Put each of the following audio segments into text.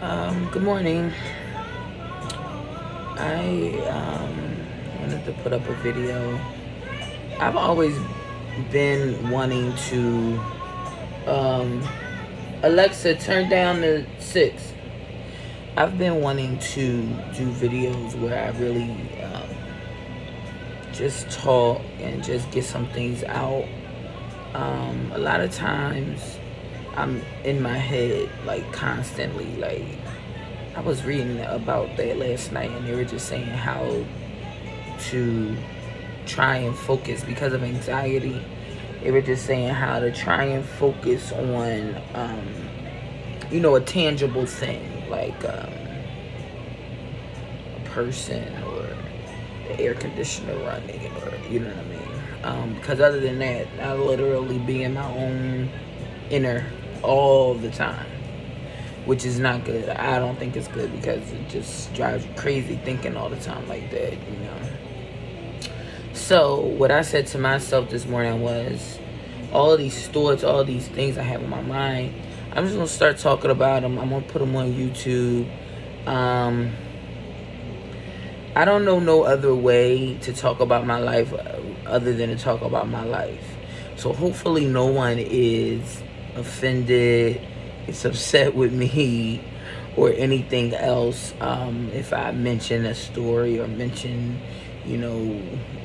Good morning. I wanted to put up a video. I've always been wanting to, um, Alexa, turn down the 6. I've been wanting to do videos where I really just talk and just get some things out. A lot of times I'm in my head, like, constantly. Like, I was reading about that last night, and they were just saying how to try and focus because of anxiety. They were just saying how to try and focus on, a tangible thing, like a person or the air conditioner running, or you know what I mean. Because other than that, I literally be in my own inner all the time, which is not good. I don't think it's good because it just drives you crazy thinking all the time like that. So what I said to myself this morning was, all of these thoughts, all these things I have in my mind, I'm just gonna start talking about them. I'm gonna put them on YouTube. I don't know no other way to talk about my life other than to talk about my life. So hopefully no one is offended, is upset with me, or anything else. If I mention a story or mention,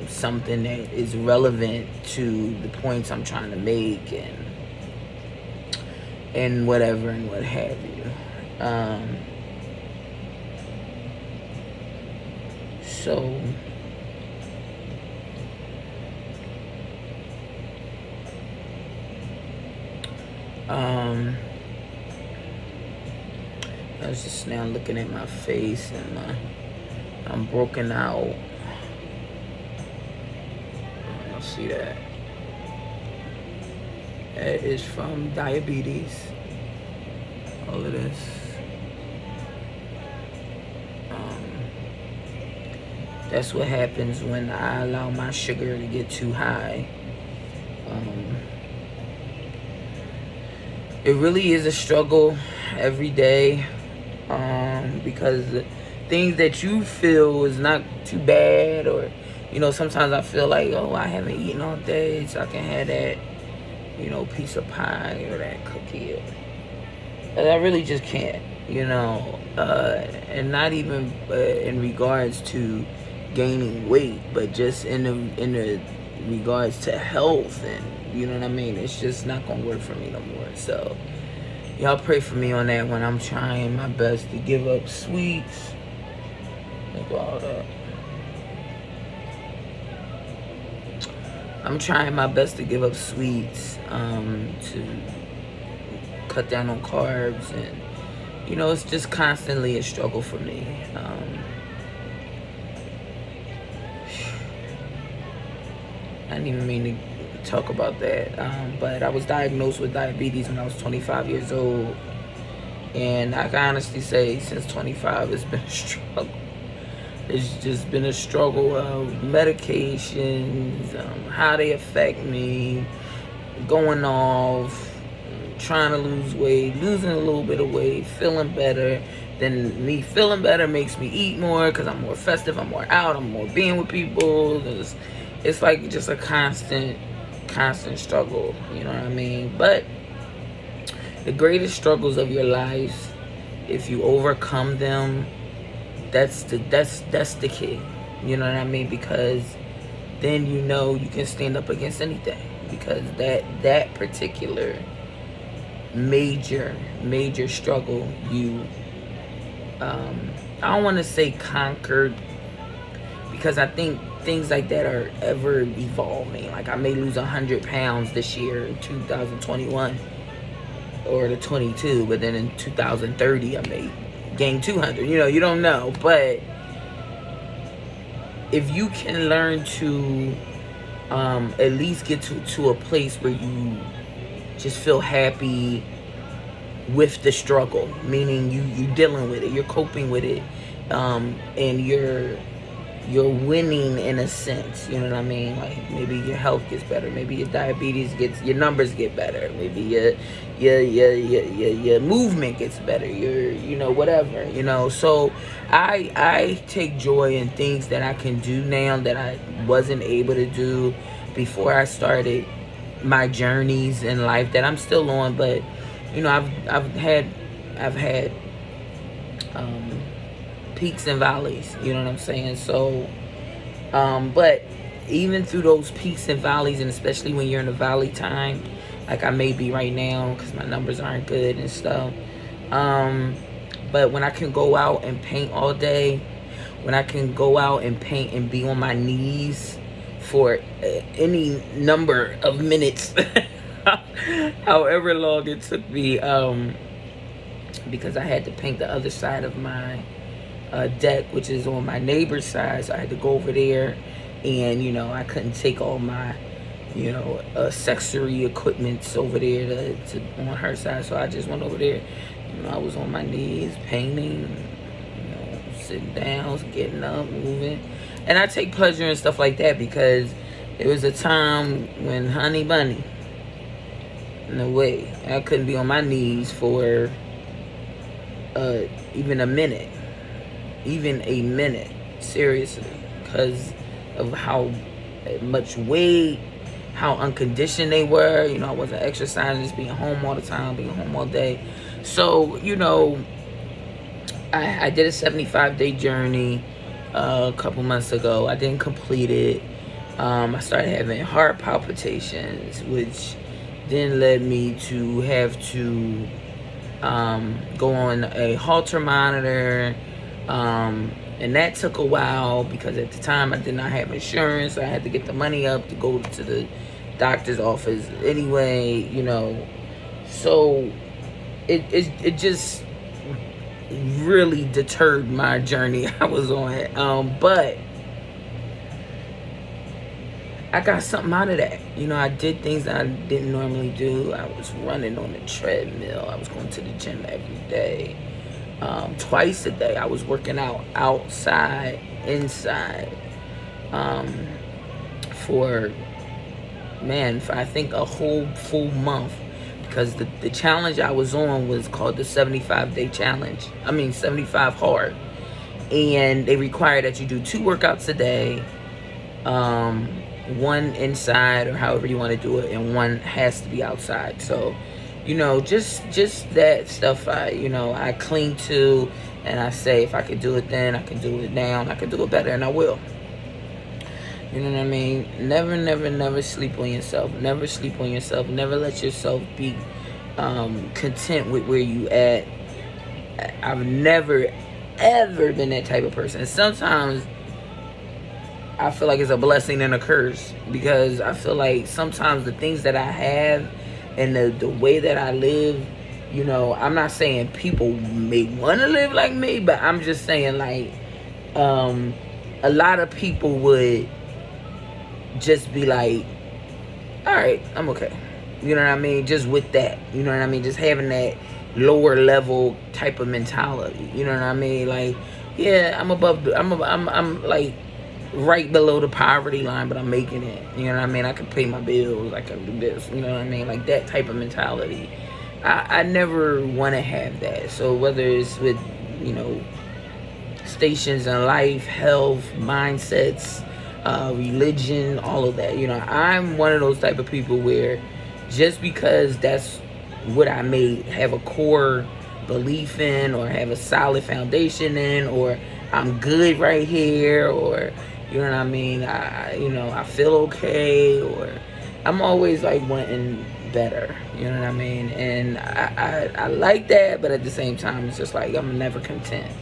something that is relevant to the points I'm trying to make, and whatever and what have you. So I was just now looking at my face, and I'm broken out. I'll see that. That is from diabetes. All of this. That's what happens when I allow my sugar to get too high. It really is a struggle every day, because things that you feel is not too bad, or sometimes I feel like, oh, I haven't eaten all day, so I can have that piece of pie or that cookie, but I really just can't, and not even in regards to gaining weight, but just in the regards to health, and you know what I mean. It's just not gonna work for me no more. So y'all pray for me on that one. I'm trying my best to give up sweets. Think all that. I'm trying my best to give up sweets, to cut down on carbs, and it's just constantly a struggle for me. I didn't even mean to talk about that, but I was diagnosed with diabetes when I was 25 years old, and I can honestly say since 25 it's been a struggle. It's just been a struggle of medications, how they affect me, going off, trying to lose weight, losing a little bit of weight, feeling better. Then me feeling better makes me eat more because I'm more festive, I'm more out, I'm more being with people. It's like just a constant struggle, you know what I mean? But the greatest struggles of your life, if you overcome them, that's the key. You know what I mean? Because then you can stand up against anything. Because that particular major struggle, you I don't want to say conquered, because I think things like that are ever evolving. Like, I may lose 100 pounds this year in 2021 or the 22, but then in 2030 I may gain 200. You don't know. But if you can learn to at least get to a place where you just feel happy with the struggle, meaning you dealing with it, you're coping with it, and you're you're winning in a sense. You know what I mean? Like maybe your health gets better, maybe your diabetes gets, your numbers get better, maybe your movement gets better, your, you know, whatever, you know. So I take joy in things that I can do now that I wasn't able to do before I started my journeys in life that I'm still on. But you know, I've had um, peaks and valleys. You know what I'm saying? So, but even through those peaks and valleys, and especially when you're in a valley time, like I may be right now, because my numbers aren't good and stuff. Um, but when I can go out and paint all day, when I can go out and paint and be on my knees for any number of minutes, however long it took me, because I had to paint the other side of my deck, which is on my neighbor's side. So I had to go over there, and you know, I couldn't take all my, you know, accessory equipments over there to on her side. So I just went over there. You know, I was on my knees painting, you know, sitting down, getting up, moving, and I take pleasure in stuff like that because it was a time when Honey Bunny, no way, I couldn't be on my knees for even a minute. Even a minute, seriously, because of how much weight, how unconditioned they were. You know, I wasn't exercising, just being home all the time, being home all day. So, you know, I did a 75-day journey a couple months ago. I didn't complete it. I started having heart palpitations, which then led me to have to go on a Holter monitor. And that took a while because at the time I did not have insurance. So I had to get the money up to go to the doctor's office anyway, you know. So it just really deterred my journey I was on. But I got something out of that. You know, I did things that I didn't normally do. I was running on the treadmill. I was going to the gym every day. Twice a day I was working out outside, inside, for I think a whole full month, because the challenge I was on was called the 75-day challenge. 75 hard, and they require that you do 2 workouts a day, one inside or however you want to do it, and one has to be outside. So you know, just that stuff I cling to, and I say if I could do it then, I can do it now, and I can do it better, and I will. You know what I mean? Never sleep on yourself. Never sleep on yourself. Never let yourself be content with where you at. I've never, ever been that type of person. And sometimes I feel like it's a blessing and a curse, because I feel like sometimes the things that I have and the way that I live, you know, I'm not saying people may want to live like me, but I'm just saying, like, a lot of people would just be like, all right, I'm okay. You know what I mean? Just with that, you know what I mean? Just having that lower level type of mentality. You know what I mean? Like, yeah, I'm like right below the poverty line, but I'm making it. You know what I mean? I can pay my bills. I can do this. You know what I mean? Like that type of mentality. I never want to have that. So whether it's with, you know, stations in life, health, mindsets, religion, all of that. You know, I'm one of those type of people where just because that's what I may have a core belief in, or have a solid foundation in, or I'm good right here, or you know what I mean, I feel okay, or I'm always like wanting better, you know what I mean? And I like that, but at the same time it's just like I'm never content,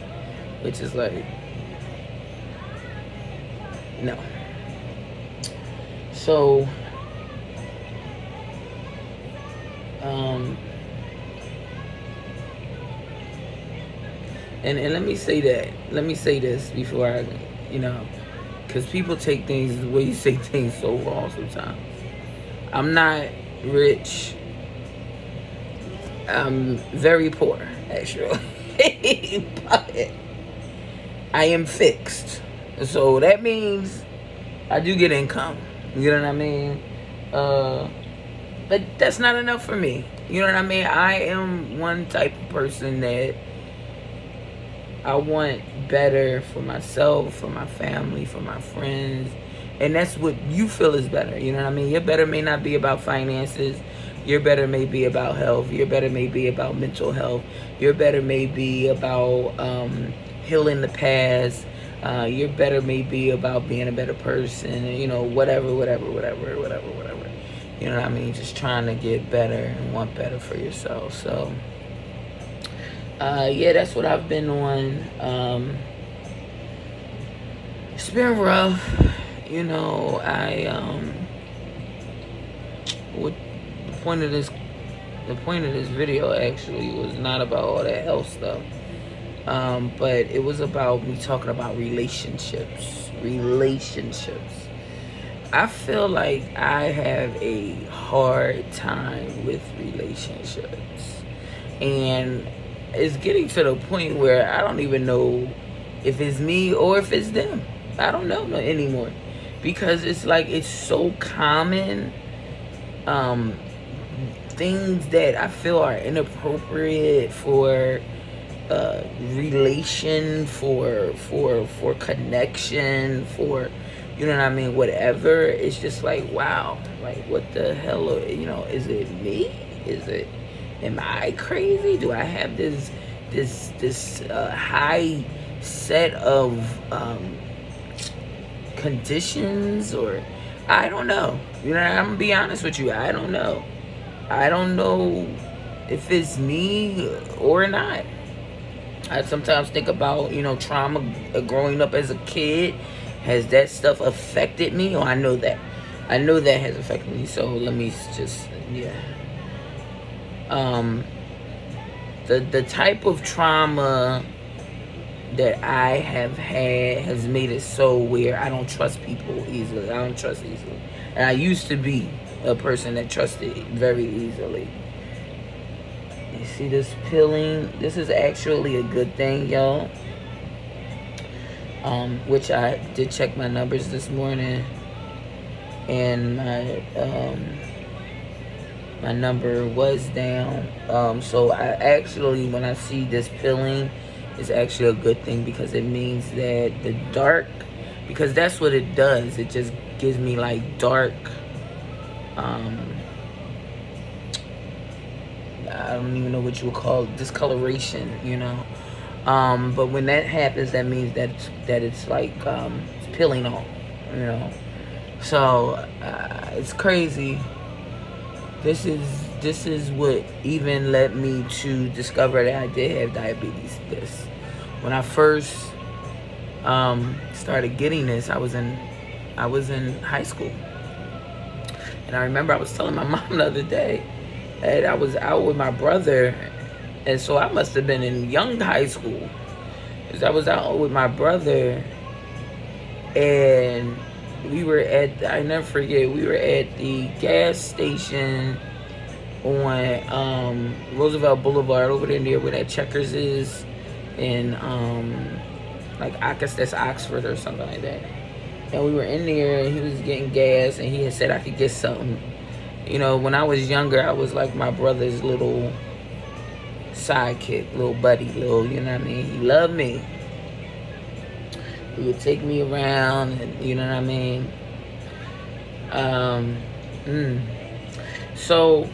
which is like, no. So and let me say this before I, you know, because people take things, the way you say things, so wrong sometimes. I'm not rich. I'm very poor, actually. But I am fixed. So that means I do get income. You know what I mean? But that's not enough for me. You know what I mean? I am one type of person that I want better for myself, for my family, for my friends. And that's what you feel is better. You know what I mean? Your better may not be about finances. Your better may be about health. Your better may be about mental health. Your better may be about healing the past. Your better may be about being a better person. You know, whatever. You know what I mean? Just trying to get better and want better for yourself. So, yeah, that's what I've been on. It's been rough. You know, what the point of this video actually was not about all that health stuff. But it was about me talking about relationships. I feel like I have a hard time with relationships. And it's getting to the point where I don't even know if it's me or if it's them. I don't know anymore. Because it's like it's so common. Things that I feel are inappropriate for relation, for connection, for, you know what I mean, whatever. It's just like, wow, like what the hell, you know, is it me? Am I crazy? Do I have this high set of conditions, or I don't know. You know, I'm gonna be honest with you. I don't know if it's me or not. I sometimes think about, you know, trauma growing up as a kid. Has that stuff affected me? Or I know that has affected me. So let me just, yeah. The type of trauma that I have had has made it so where I don't trust people easily. And I used to be a person that trusted very easily. You see this peeling? This is actually a good thing, y'all. Which I did check my numbers this morning, and my number was down. So I actually, when I see this peeling, it's actually a good thing, because it means that the dark, because that's what it does. It just gives me like dark, I don't even know what you would call it, discoloration, you know. But when that happens, that means that it's like it's peeling off, you know. So it's crazy. This is what even led me to discover that I did have diabetes. When I first started getting this, I was in high school, and I remember I was telling my mom the other day that I was out with my brother, and so I must have been in young high school, because I was out with my brother, and we were at, I never forget, we were at the gas station on Roosevelt Boulevard over there near where that Checkers is, in like I guess that's Oxford or something like that. And we were in there, and he was getting gas, and he had said I could get something. You know, when I was younger, I was like my brother's little sidekick, little buddy, little, you know what I mean? He loved me. He would take me around, and you know what I mean? So,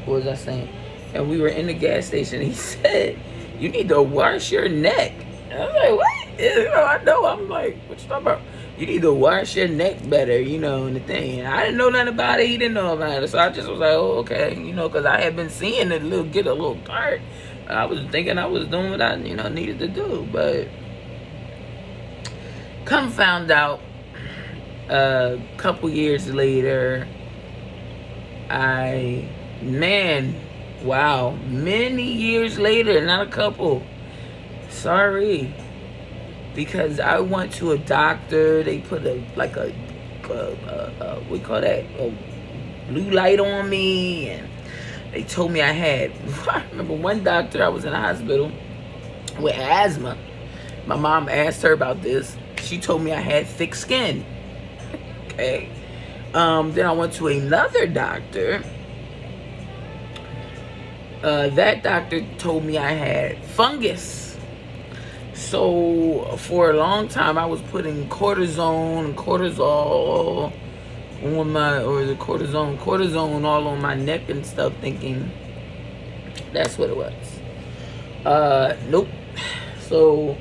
what was I saying? And we were in the gas station. He said, "You need to wash your neck." And I was like, "What?" You know, I know. I'm like, "What you talking about?" You need to wash your neck better, you know, and the thing. And I didn't know nothing about it. He didn't know about it. So I just was like, oh, okay, you know, because I had been seeing it get a little dark. I was thinking I was doing what I, you know, needed to do. But come found out a couple years later, many years later, not a couple. Sorry. Because I went to a doctor, they put what we call that, a blue light on me, and they told me I had, I remember one doctor, I was in the hospital with asthma, My mom asked her about this. She told me I had thick skin. Okay. Then I went to another doctor. That doctor told me I had fungus. So for a long time, I was putting cortisone and cortisol on my, or the cortisone all on my neck and stuff, thinking that's what it was. Nope. So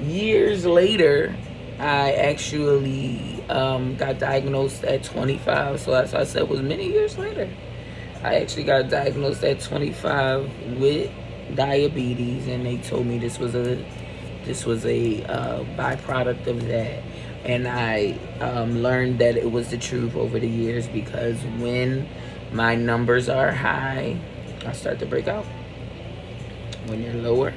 years later, I actually got diagnosed at 25. So as I said, it was many years later. I actually got diagnosed at 25 with diabetes, and they told me this was a byproduct of that. And I learned that it was the truth over the years, because when my numbers are high, I start to break out. When they're lower,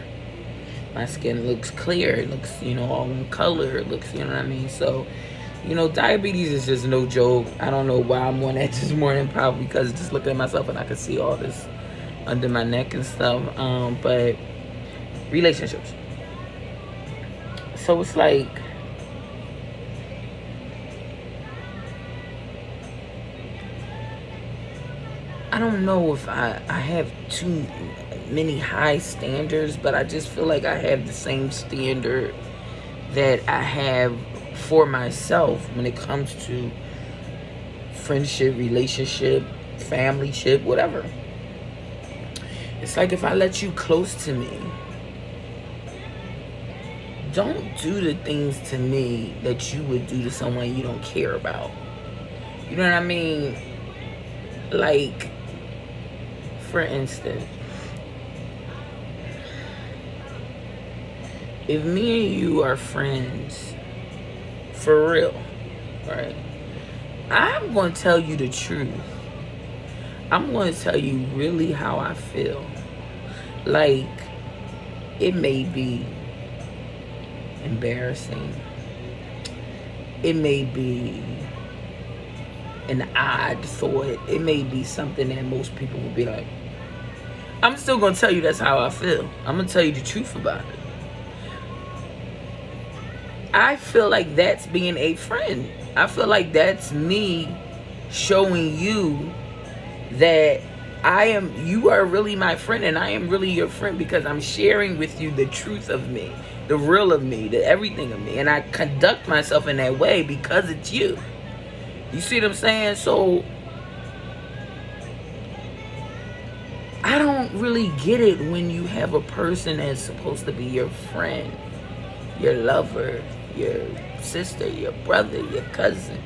my skin looks clear. It looks, all in color. It looks, you know what I mean? So, diabetes is just no joke. I don't know why I'm on that this morning, probably because just looking at myself and I could see all this under my neck and stuff. But relationships. So it's like, I don't know if I have too many high standards, but I just feel like I have the same standard that I have for myself when it comes to friendship, relationship, familyship, whatever. It's like, if I let you close to me, don't do the things to me that you would do to someone you don't care about. You know what I mean? Like, for instance, if me and you are friends, for real, right? I'm going to tell you the truth. I'm going to tell you really how I feel. Like, it may be embarrassing. It may be an odd thought. It may be something that most people would be like, I'm still going to tell you that's how I feel. I'm going to tell you the truth about it. I feel like that's being a friend. I feel like that's me showing you that you are really my friend, and I am really your friend, because I'm sharing with you the truth of me, the real of me, the everything of me. And I conduct myself in that way because it's you. You see what I'm saying? So I don't really get it when you have a person that's supposed to be your friend, your lover, your sister, your brother, your cousin.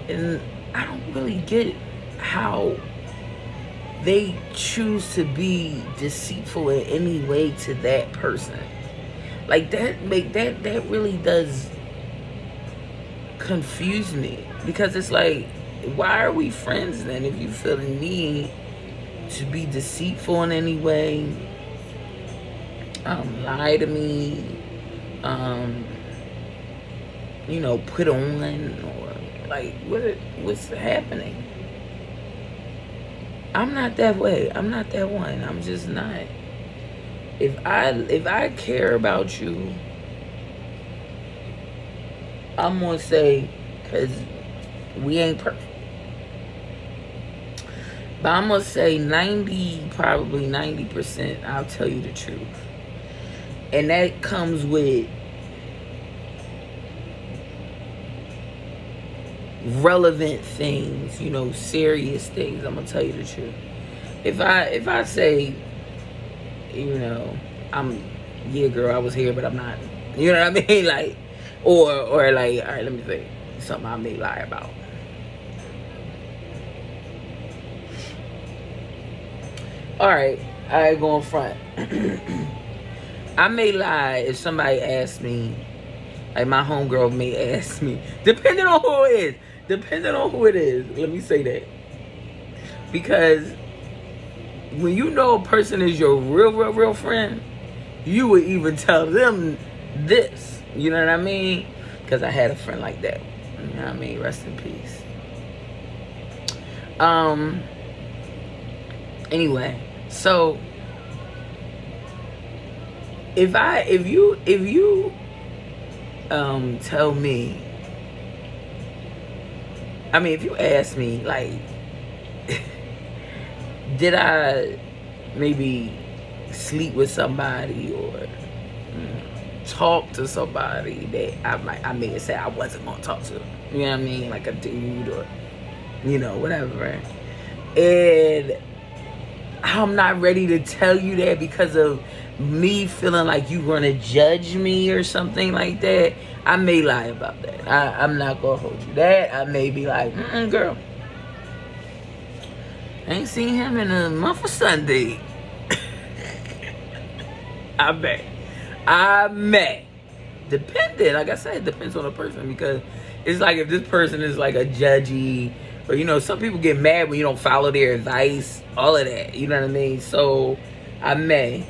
And I don't really get how they choose to be deceitful in any way to that person. Like, that really does confuse me, because it's like, why are we friends then if you feel the need to be deceitful in any way, lie to me, put on, or like, what's happening? I'm not that way. I'm not that one. I'm just not. If I care about you, I'm gonna say, because we ain't perfect, but I'm gonna say probably 90%, I'll tell you the truth. And that comes with relevant things, serious things. I'm gonna tell you the truth. If I say, yeah, girl, I was here, but I'm not. You know what I mean? Like, or like, all right, let me think. Something I may lie about. All right, I go in front. I may lie if somebody asks me, like my homegirl may ask me, depending on who it is, let me say that. Because when you know a person is your real friend, you would even tell them this. You know what I mean? Because I had a friend like that. You know what I mean? Rest in peace. Anyway, so if you tell me, I mean, if you ask me, like, did I maybe sleep with somebody or talk to somebody that I may have said I wasn't gonna talk to? You know what I mean? Like a dude or, whatever, right? And I'm not ready to tell you that because of me feeling like you're gonna judge me or something like that. I may lie about that. I'm not gonna hold you that. I may be like, girl, I ain't seen him in a month of Sunday. I may. Depending, like I said, it depends on the person, because it's like if this person is like a judgy, or some people get mad when you don't follow their advice, all of that, you know what I mean? So I may.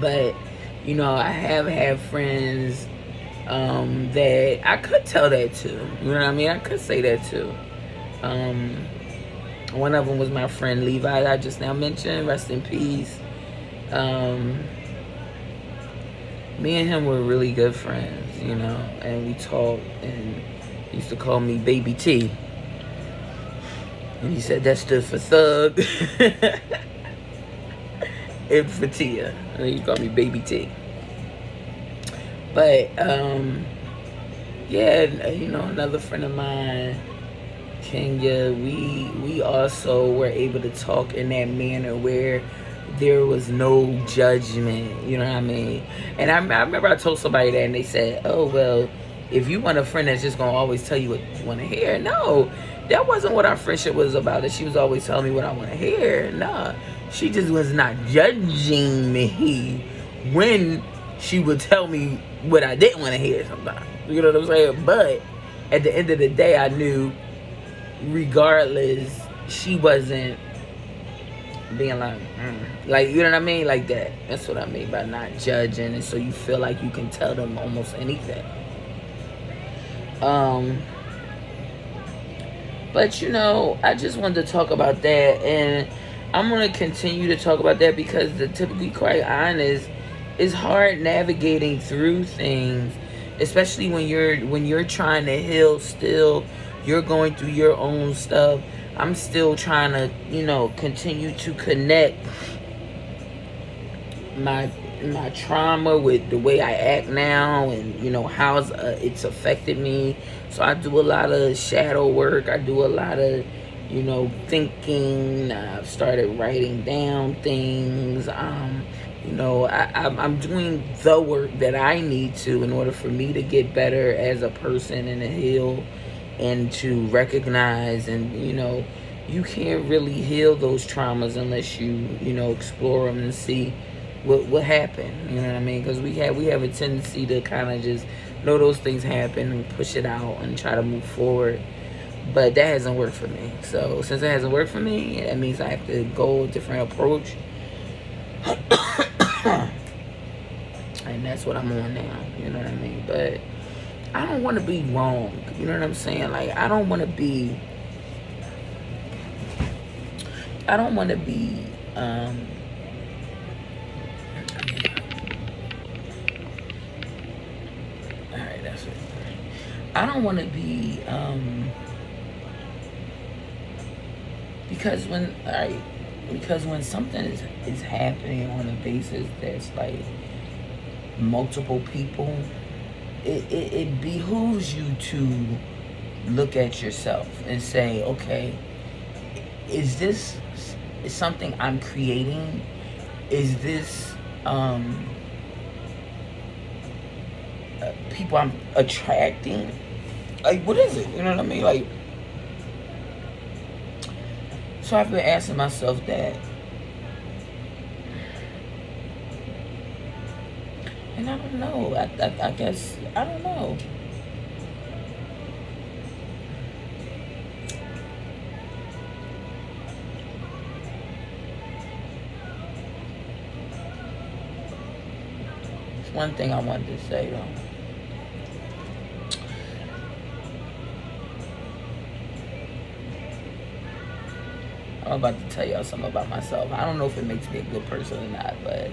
But I have had friends that I could tell that to, you know what I mean? I could say that to. One of them was my friend Levi, I just now mentioned, rest in peace. Me and him were really good friends, and we talked, and he used to call me Baby T. And he said that stood for thug and for Tia. And he called me Baby T. But, yeah, another friend of mine, Kenya, we also were able to talk in that manner where there was no judgment, you know what I mean? And I remember I told somebody that, and they said, oh, well, if you want a friend that's just going to always tell you what you want to hear. No, that wasn't what our friendship was about, that she was always telling me what I want to hear. Nah, she just was not judging me when she would tell me what I didn't want to hear sometimes. You know what I'm saying? But at the end of the day, I knew regardless, she wasn't being like, you know what I mean? Like that. That's what I mean by not judging. And so you feel like you can tell them almost anything. But I just wanted to talk about that, and I'm going to continue to talk about that because, to be quite honest, it's hard navigating through things, especially when you're trying to heal still. You're going through your own stuff. I'm still trying to, continue to connect my trauma with the way I act now, and how it's affected me. So I do a lot of shadow work. I do a lot of thinking. I've started writing down things. I'm doing the work that I need to in order for me to get better as a person and to heal, and to recognize, and you can't really heal those traumas unless you explore them and see what happened. You know what I mean? Because we have a tendency to kind of just know those things happen and push it out and try to move forward. But that hasn't worked for me. So since it hasn't worked for me, that means I have to go a different approach. And that's what I'm on now. You know what I mean? But I don't want to be wrong. You know what I'm saying? Like, I don't want to be alright, that's it. I don't want to be because when something is happening on a basis that's like multiple people, it behooves you to look at yourself and say, okay, is this something I'm creating? Is this people I'm attracting? Like, what is it? You know what I mean? Like, so I've been asking myself that. And I don't know. I guess, I don't know. It's one thing I wanted to say, though. I'm about to tell y'all something about myself. I don't know if it makes me a good person or not, but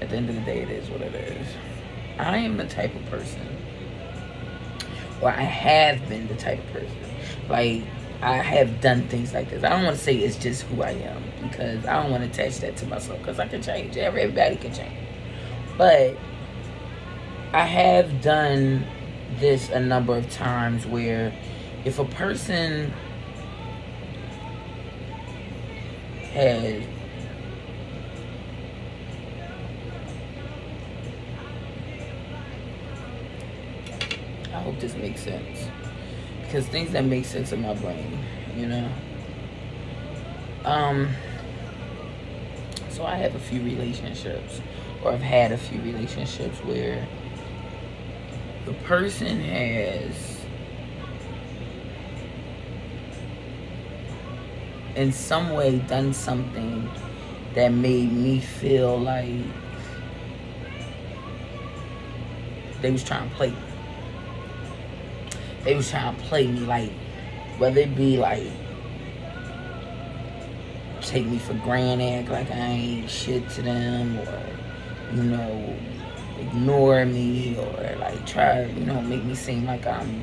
At the end of the day, it is what it is. I am the type of person, or I have been the type of person, like, I have done things like this. I don't want to say it's just who I am, because I don't want to attach that to myself, because I can change. Everybody can change. But I have done this a number of times where if a person has I hope this makes sense, because things that make sense in my brain, you know. So I have a few relationships, or I've had a few relationships where the person has in some way done something that made me feel like they was trying to play me. They was trying to play me, like, whether it be like take me for granted, act like I ain't shit to them, or, you know, ignore me, or like try, you know, make me seem like I'm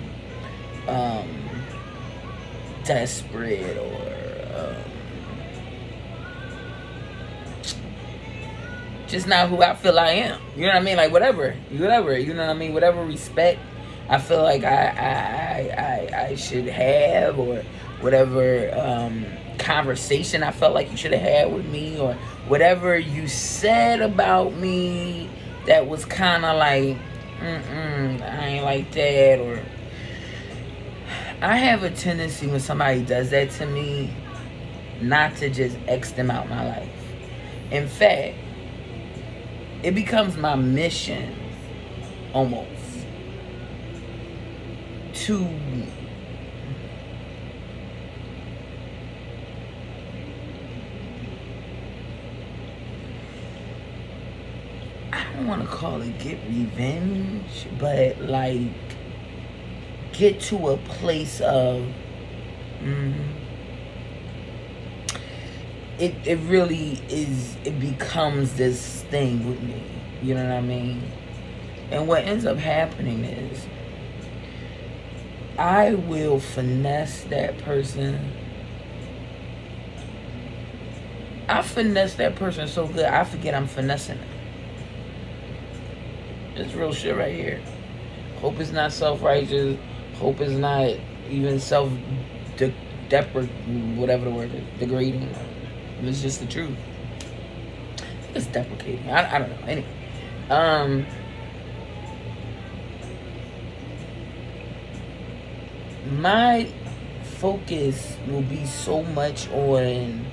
desperate, or just not who I feel I am. You know what I mean? Like, whatever, you know what I mean? Whatever respect I feel like I should have, or whatever conversation I felt like you should have had with me, or whatever you said about me that was kind of like, I ain't like that, or I have a tendency when somebody does that to me not to just X them out my life. In fact, it becomes my mission almost to I don't want to call it get revenge, but like get to a place of it really is, it becomes this thing with me, you know what I mean? And what ends up happening is I will finesse that person. I finesse that person so good I forget I'm finessing them. It's real shit right here. Hope it's not self-righteous. Hope it's not even self-deprecating, whatever the word is, degrading. It's just the truth. It's deprecating. I don't know. Anyway. My focus will be so much on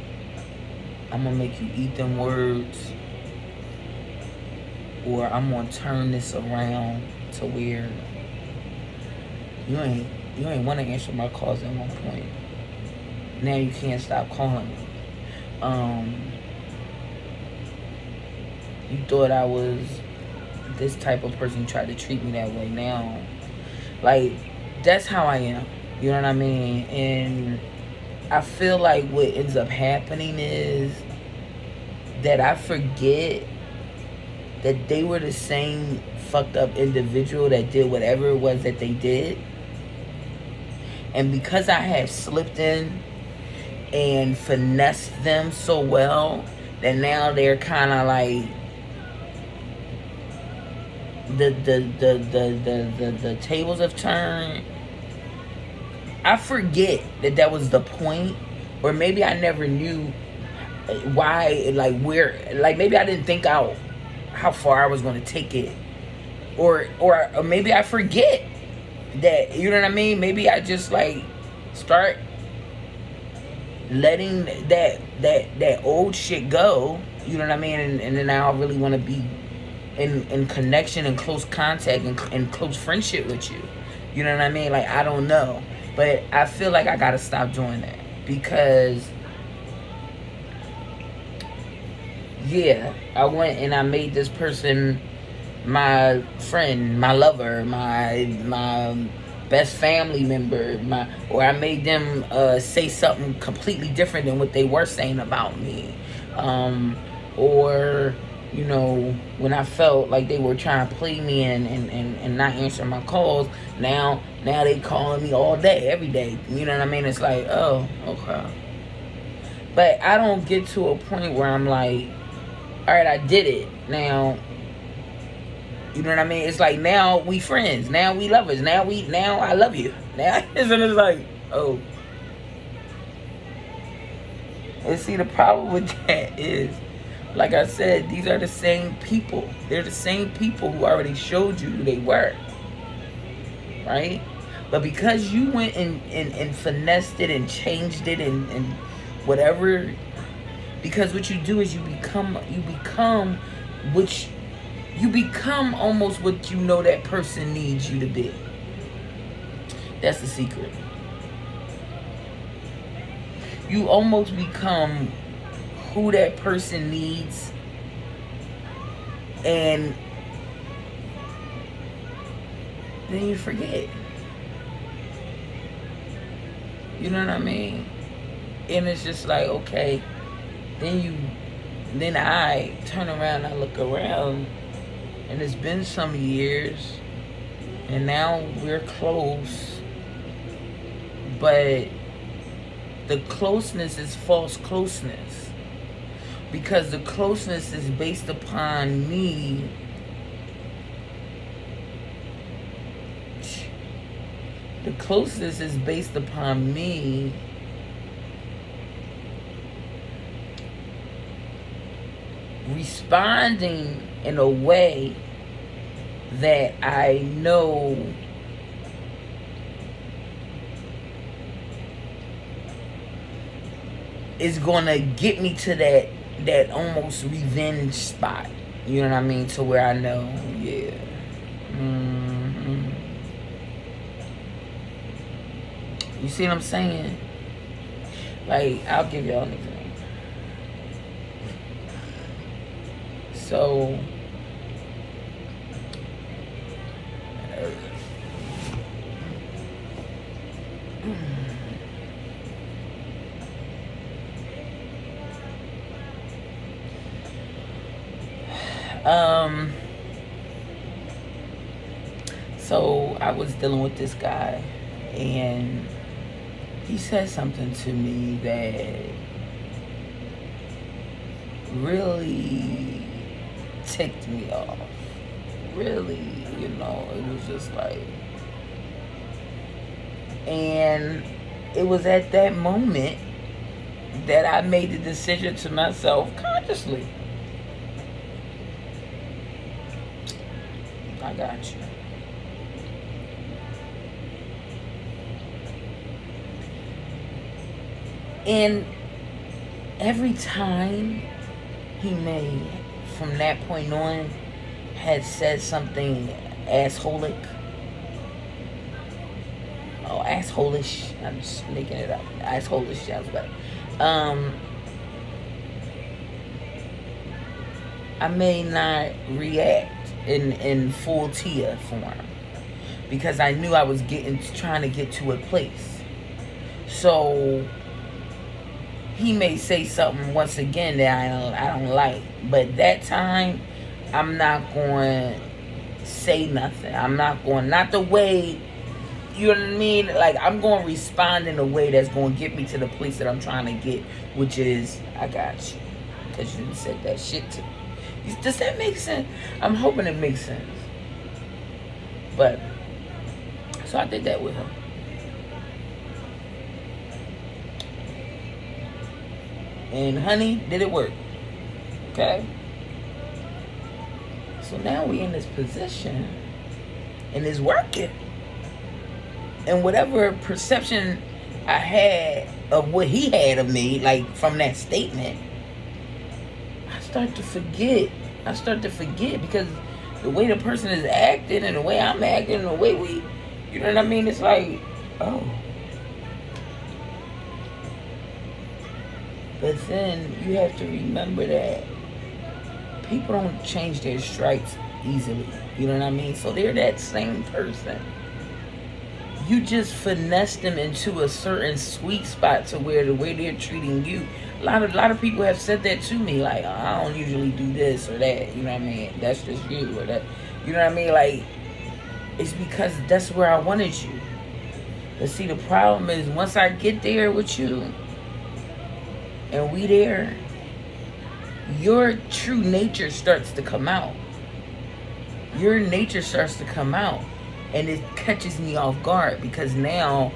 I'm gonna make you eat them words, or I'm gonna turn this around to where you ain't want to answer my calls at one point. Now you can't stop calling me. You thought I was this type of person. You tried to treat me that way. Now, like, that's how I am. You know what I mean? And I feel like what ends up happening is that I forget that they were the same fucked up individual that did whatever it was that they did. And because I had slipped in and finessed them so well, that now they're kind of like the tables have turned. I forget that was the point, or maybe I never knew why, like where, like maybe I didn't think out how far I was going to take it, or maybe I forget that, you know what I mean? Maybe I just like start letting that old shit go, you know what I mean? And then I really want to be in connection and close contact and close friendship with you. You know what I mean? Like, I don't know. But I feel like I gotta stop doing that. Because, yeah, I went and I made this person my friend, my lover, my best family member, or I made them say something completely different than what they were saying about me. Or You know, when I felt like they were trying to play me and not answering my calls, now they calling me all day, every day. You know what I mean? It's like, oh, okay. But I don't get to a point where I'm like, all right, I did it. Now, you know what I mean? It's like, now we friends. Now we lovers. Now I love you. Now, it's like, oh. And see, the problem with that is, like I said, these are the same people. They're the same people who already showed you who they were. Right? But because you went and finessed it and changed it and whatever, because what you do is you become almost what you know that person needs you to be. That's the secret. You almost become who that person needs, and then you forget. You know what I mean? And it's just like, okay, then I turn around and I look around, and it's been some years, and now we're close, but the closeness is false closeness, because the closeness is based upon me responding in a way that I know is gonna get me to that almost revenge spot. You know what I mean? To where I know, yeah. You see what I'm saying? Like, I'll give y'all an example. So, so I was dealing with this guy, and he said something to me that really ticked me off. Really, you know, it was just like, and it was at that moment that I made the decision to myself consciously. I got you. And every time he may, from that point on, had said something assholic. Oh, assholish. I'm just making it up. Assholish sounds better. I may not react in full Tia form, because I knew I was trying to get to a place. So he may say something once again that I don't like, but that time I'm not going to say nothing. I'm not the way, you know what I mean? Like, I'm going to respond in a way that's going to get me to the place that I'm trying to get, which is, I got you, because you said that shit to me. Does that make sense? I'm hoping it makes sense. But, so I did that with him. And honey, did it work? Okay? So now we in this position, and it's working. And whatever perception I had of what he had of me, like from that statement, I start to forget because the way the person is acting and the way I'm acting and the way we, you know what I mean? It's like, oh. But then you have to remember that people don't change their stripes easily. You know what I mean? So they're that same person. You just finesse them into a certain sweet spot to where the way they're treating you, A lot of people have said that to me, like, I don't usually do this or that, you know what I mean? That's just you, or that, you know what I mean? Like, it's because that's where I wanted you. But see, the problem is once I get there with you and we there, your true nature starts to come out. Your nature starts to come out, and it catches me off guard because now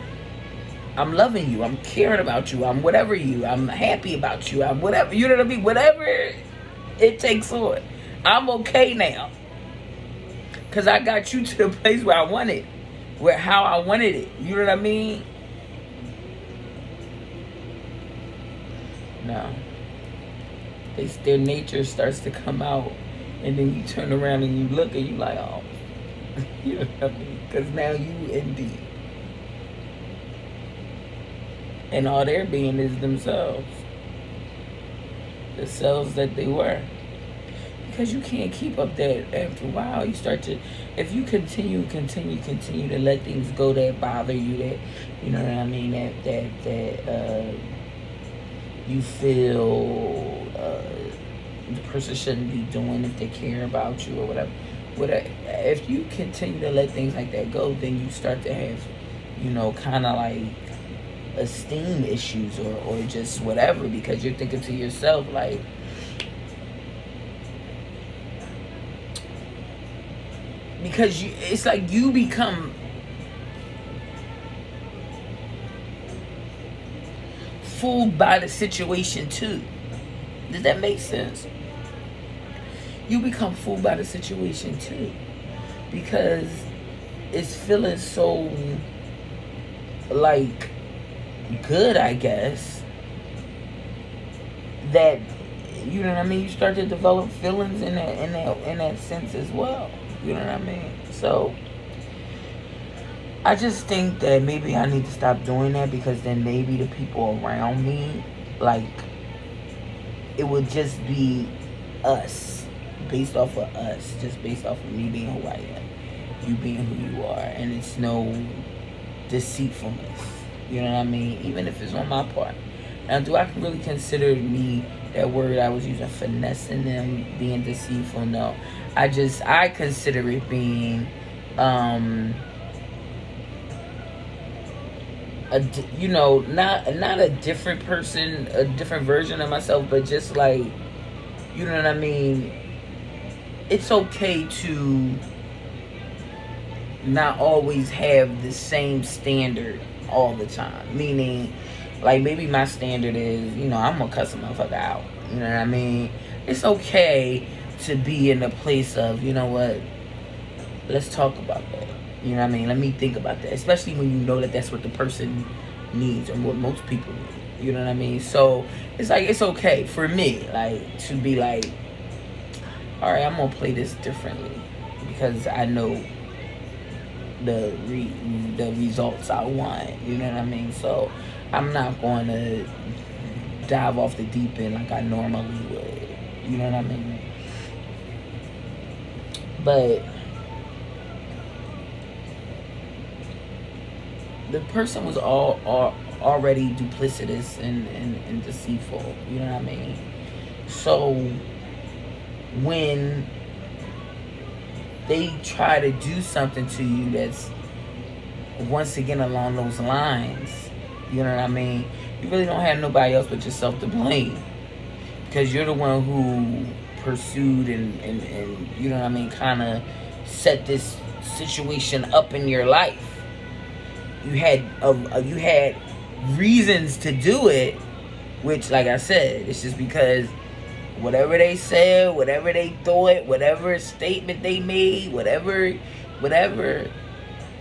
I'm loving you, I'm caring about you, I'm whatever you, I'm happy about you, I'm whatever, you know what I mean? Whatever it takes on. I'm okay now. Cause I got you to the place where I wanted, where how I wanted it. You know what I mean? No. Their nature starts to come out, and then you turn around and you look and you like, oh, you know what I mean? Because now you in deep. And all they're being is themselves. The selves that they were. Because you can't keep up that after a while. You start to, if you continue to let things go that bother you, that, you know what I mean, that you feel the person shouldn't be doing if they care about you or whatever. If you continue to let things like that go, then you start to have, you know, kind of like esteem issues or just whatever, because you're thinking to yourself like, because it's like you become fooled by the situation too. Does that make sense? You become fooled by the situation too, because it's feeling so like good, I guess, that, you know what I mean, you start to develop feelings in that sense as well. You know what I mean? So I just think that maybe I need to stop doing that, because then maybe the people around me, like, it would just be us, based off of us, just based off of me being who I am, you being who you are, and it's no deceitfulness. You know what I mean? Even if it's on my part. Now, do I really consider me, that word I was using, finessing them, being deceitful? No. I consider it being, you know, not a different person, a different version of myself, but just like, you know what I mean? It's okay to not always have the same standard all the time. Meaning, like, maybe my standard is, you know, I'm gonna cuss a motherfucker out. You know what I mean? It's okay to be in a place of, you know what, let's talk about that. You know what I mean? Let me think about that. Especially when you know that that's what the person needs, or what most people need. You know what I mean? So it's like, it's okay for me, like, to be like, all right, I'm gonna play this differently, because I know the results I want. You know what I mean? So I'm not going to dive off the deep end like I normally would. You know what I mean? But the person was already duplicitous and deceitful. You know what I mean? So when they try to do something to you that's once again along those lines, you know what I mean, you really don't have nobody else but yourself to blame, because you're the one who pursued and you know what I mean, kind of set this situation up in your life. You had reasons to do it, which, like I said, it's just because whatever they said, whatever they thought, whatever statement they made, whatever,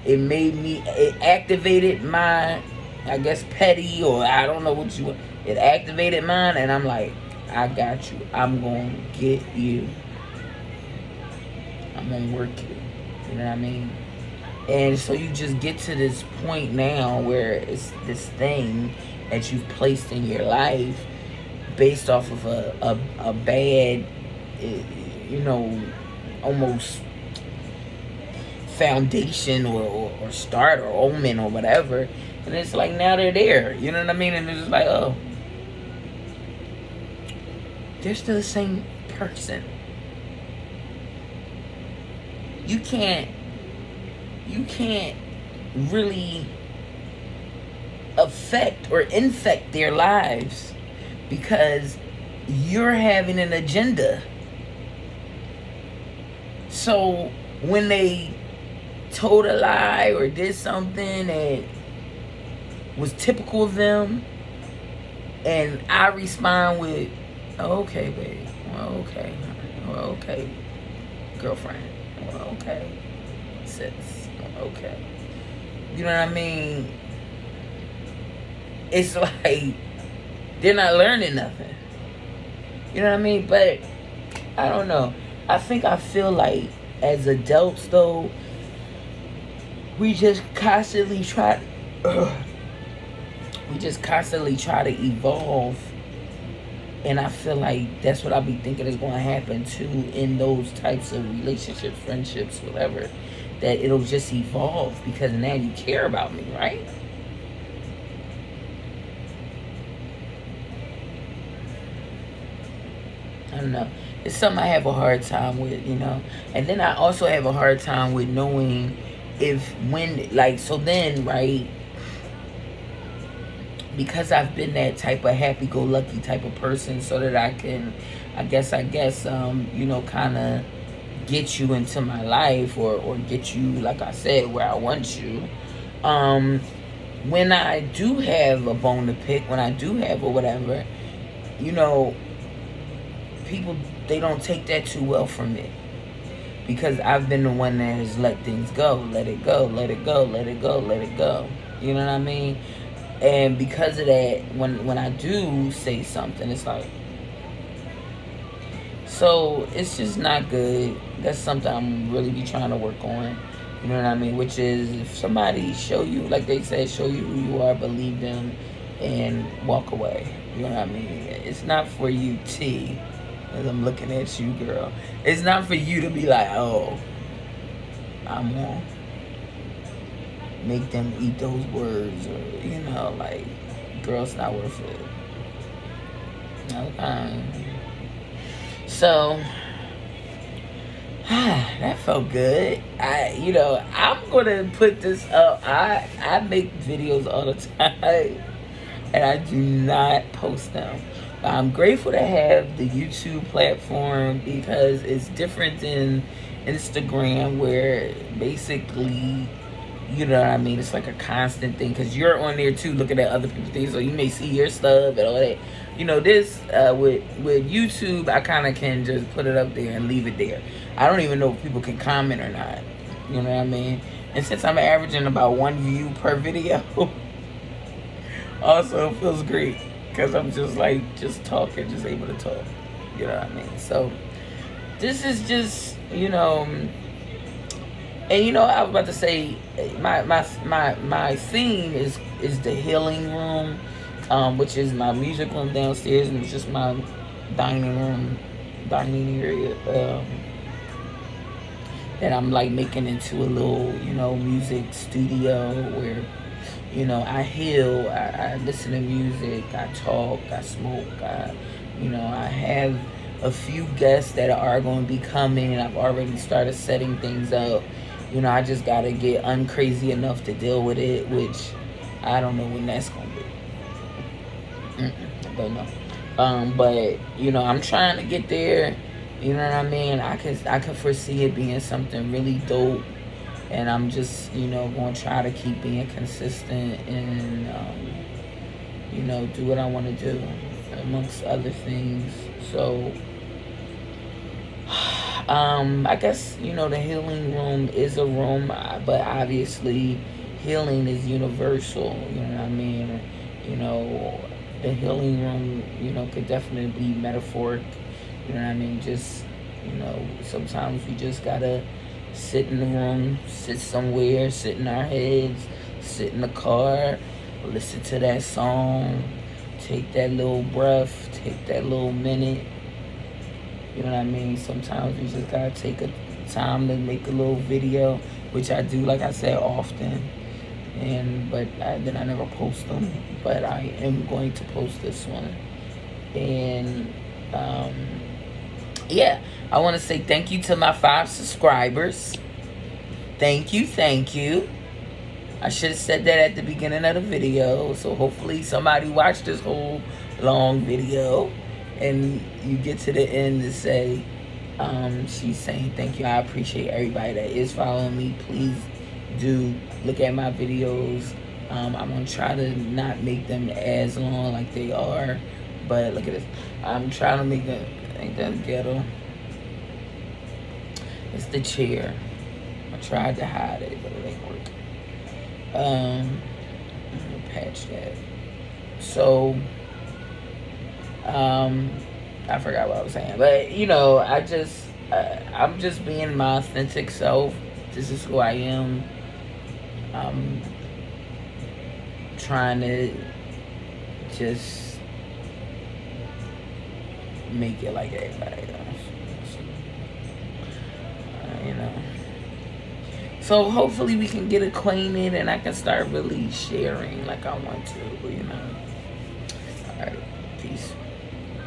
it activated my, I guess, petty, or I don't know what you, it activated mine, and I'm like, I got you. I'm gonna get you. I'm gonna work you. You know what I mean? And so you just get to this point now where it's this thing that you've placed in your life based off of a bad, you know, almost foundation or start or omen or whatever. And it's like, now they're there. You know what I mean? And it's just like, oh, they're still the same person. You can't really affect or infect their lives because you're having an agenda. So when they told a lie or did something that was typical of them, and I respond with, oh, okay, babe, well, okay, well, okay, girlfriend, well, okay, sis, okay. You know what I mean? It's like they're not learning nothing. You know what I mean? But I don't know. I feel like as adults though, we just constantly try to evolve. And I feel like that's what I be thinking is going to happen too in those types of relationships, friendships, whatever. That it'll just evolve because now you care about me, right? I don't know. It's something I have a hard time with, you know. And then I also have a hard time with knowing if when, like, so then, right, because I've been that type of happy-go-lucky type of person so that I can, I guess, you know, kind of get you into my life or get you, like I said, where I want you. When I do have a bone to pick, when I do have or whatever, you know, people, they don't take that too well from me. Because I've been the one that has let things go. Let it go, let it go, let it go, let it go. You know what I mean? And because of that, when I do say something, it's like, so it's just not good. That's something I'm really be trying to work on. You know what I mean? Which is, if somebody show you, like they say, show you who you are, believe them, and walk away. You know what I mean? It's not for you, T, as I'm looking at you, girl. It's not for you to be like, oh, I'm on. Make them eat those words, or, you know, like, girl, it's not worth it. Okay. So, that felt good. I'm gonna put this up. I make videos all the time, and I do not post them. But I'm grateful to have the YouTube platform because it's different than Instagram, where basically, you know what I mean, it's like a constant thing because you're on there too looking at other people's things, so you may see your stuff and all that. You know, this with YouTube, I kind of can just put it up there and leave it there. I don't even know if people can comment or not. You know what I mean? And since I'm averaging about 1 view per video, also it feels great because I'm just like, just talking, just able to talk. You know what I mean? So this is just, you know. And you know, I was about to say, my theme is the healing room, which is my music room downstairs, and it's just my dining area, that I'm like making into a little, you know, music studio where, you know, I heal, I listen to music, I talk, I smoke, you know, I have a few guests that are going to be coming, and I've already started setting things up. You know, I just got to get uncrazy enough to deal with it, which I don't know when that's going to be. I don't know. But, you know, I'm trying to get there. You know what I mean? I could foresee it being something really dope. And I'm just, you know, going to try to keep being consistent and, you know, do what I want to do, amongst other things. So, I guess, you know, the healing room is a room, but obviously healing is universal, you know what I mean? You know, the healing room, you know, could definitely be metaphoric, you know what I mean? Just, you know, sometimes we just gotta sit in the room, sit somewhere, sit in our heads, sit in the car, listen to that song, take that little breath, take that little minute. You know what I mean? Sometimes we just gotta take a time to make a little video, which I do, like I said, often. But I never post them. But I am going to post this one. And yeah, I want to say thank you to my 5 subscribers. Thank you, thank you. I should have said that at the beginning of the video, so hopefully somebody watched this whole long video and you get to the end to say, she's saying thank you. I appreciate everybody that is following me. Please do look at my videos. I'm gonna try to not make them as long like they are, but look at this. I'm trying to make them, ain't that ghetto? It's the chair. I tried to hide it, but it ain't working. I'm gonna patch that. So, I forgot what I was saying, but you know, I'm just being my authentic self. This is who I am. I'm trying to just make it like everybody else, you know. So hopefully we can get acquainted and I can start really sharing like I want to, you know.